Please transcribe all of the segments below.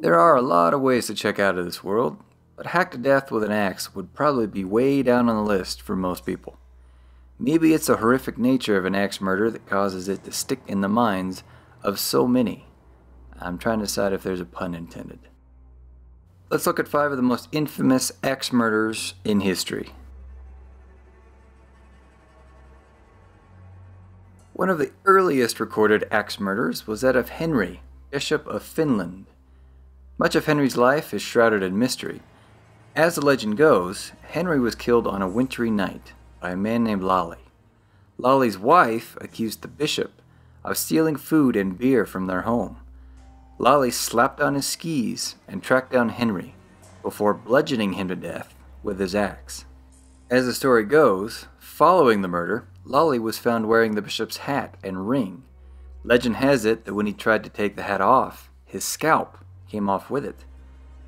There are a lot of ways to check out of this world, but hacked to death with an axe would probably be way down on the list for most people. Maybe it's the horrific nature of an axe murder that causes it to stick in the minds of so many. I'm trying to decide if there's a pun intended. Let's look at 5 of the most infamous axe murders in history. One of the earliest recorded axe murders was that of Henry, Bishop of Finland. Much of Henry's life is shrouded in mystery. As the legend goes, Henry was killed on a wintry night by a man named Lolly. Lolly's wife accused the bishop of stealing food and beer from their home. Lolly slapped on his skis and tracked down Henry before bludgeoning him to death with his axe. As the story goes, following the murder, Lolly was found wearing the bishop's hat and ring. Legend has it that when he tried to take the hat off, his scalp came off with it.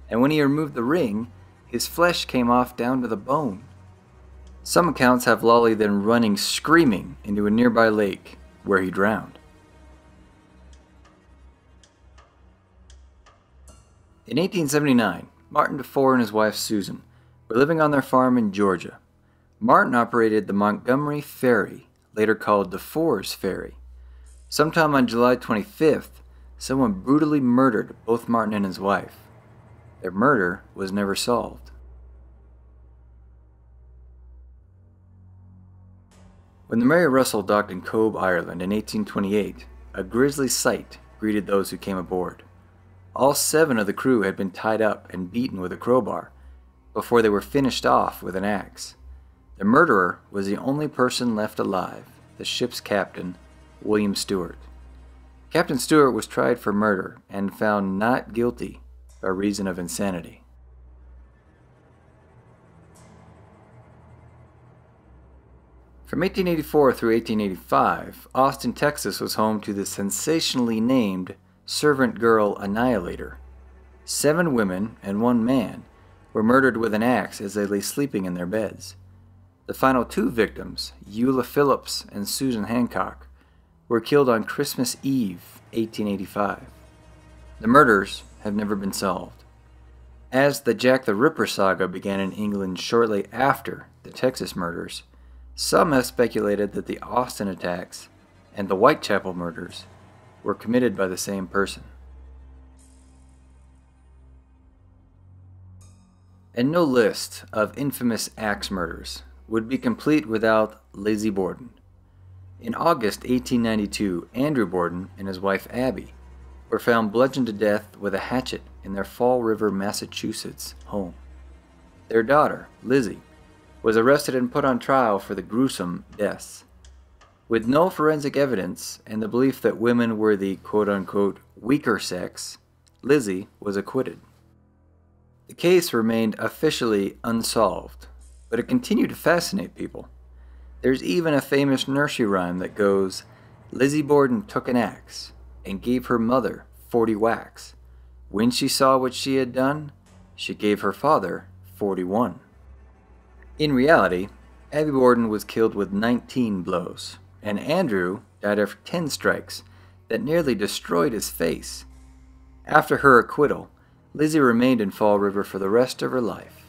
And when he removed the ring, his flesh came off down to the bone. Some accounts have Lolly then running screaming into a nearby lake where he drowned. In 1879, Martin DeFore and his wife Susan were living on their farm in Georgia. Martin operated the Montgomery Ferry, later called DeFore's Ferry. Sometime on July 25th, someone brutally murdered both Martin and his wife. Their murder was never solved. When the Mary Russell docked in Cobh, Ireland in 1828, a grisly sight greeted those who came aboard. All 7 of the crew had been tied up and beaten with a crowbar before they were finished off with an axe. The murderer was the only person left alive, the ship's captain, William Stewart. Captain Stewart was tried for murder and found not guilty by reason of insanity. From 1884 through 1885, Austin, Texas was home to the sensationally named servant girl Annihilator. 7 women and 1 man were murdered with an axe as they lay sleeping in their beds. The final 2 victims, Eula Phillips and Susan Hancock, were killed on Christmas Eve, 1885. The murders have never been solved. As the Jack the Ripper saga began in England shortly after the Texas murders, some have speculated that the Austin attacks and the Whitechapel murders were committed by the same person. And no list of infamous axe murders would be complete without Lizzie Borden. In August 1892, Andrew Borden and his wife Abby were found bludgeoned to death with a hatchet in their Fall River, Massachusetts home. Their daughter, Lizzie, was arrested and put on trial for the gruesome deaths. With no forensic evidence and the belief that women were the quote-unquote weaker sex, Lizzie was acquitted. The case remained officially unsolved, but it continued to fascinate people. There's even a famous nursery rhyme that goes, Lizzie Borden took an axe and gave her mother 40 whacks. When she saw what she had done, she gave her father 41. In reality, Abby Borden was killed with 19 blows, and Andrew died after 10 strikes that nearly destroyed his face. After her acquittal, Lizzie remained in Fall River for the rest of her life.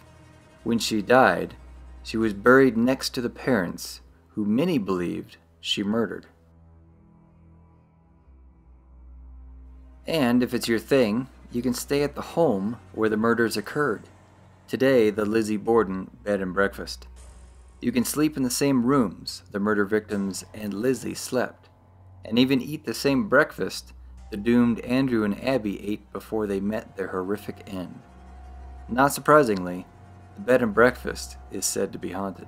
When she died, she was buried next to the parents who many believed she murdered. And if it's your thing, you can stay at the home where the murders occurred. Today, the Lizzie Borden Bed and Breakfast. You can sleep in the same rooms the murder victims and Lizzie slept, and even eat the same breakfast the doomed Andrew and Abby ate before they met their horrific end. Not surprisingly, the bed and breakfast is said to be haunted.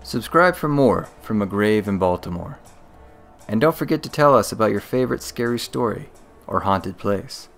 Subscribe for more from a grave in Baltimore. And don't forget to tell us about your favorite scary story or haunted place.